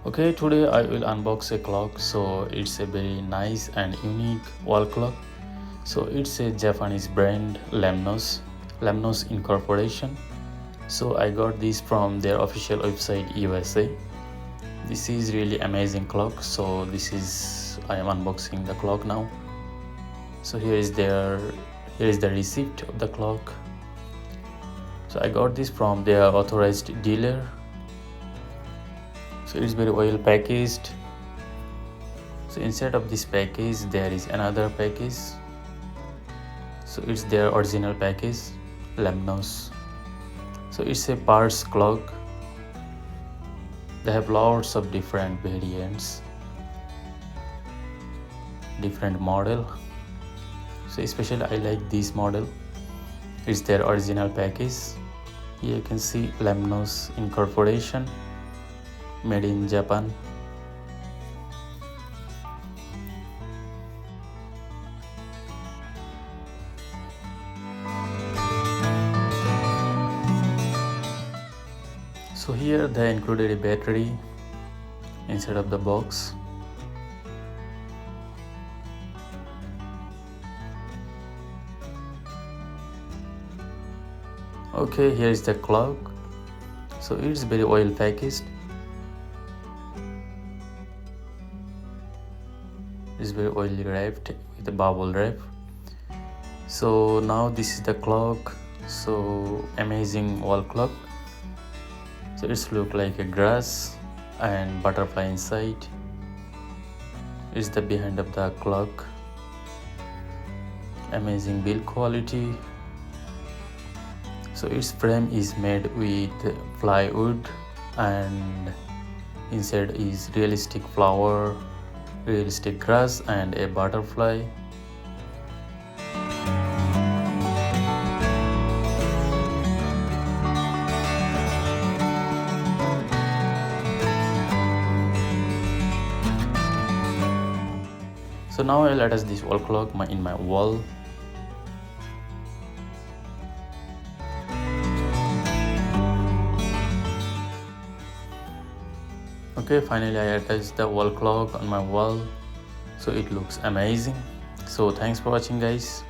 Okay, today I will unbox a clock. So it's a very nice and unique wall clock. So it's a Japanese brand, Lemnos Incorporation. So I got this from their official website USA. This is really amazing clock. So I am unboxing the clock now. So here is the receipt of the clock. So I got this from their authorized dealer. So it's very well packaged. So inside of this package there is another package. So it's their original package, Lemnos. So it's a Perch clock. They have lots of different variants, different model. So especially I like this model. It's their original package. Here you can see Lemnos Incorporation, made in Japan. So here they included a battery inside of the box. Okay, here is the clock. So it's very well packaged. It's very oily wrapped with a bubble wrap. So now this is the clock. So amazing wall clock. So it's look like a grass and butterfly inside. It's the behind of the clock. Amazing build quality. So its frame is made with plywood and inside is realistic flower, realistic grass and a butterfly. So now I'll attach this wall clock in my wall. Okay, finally I attached the wall clock on my wall. So it looks amazing. So thanks for watching, guys.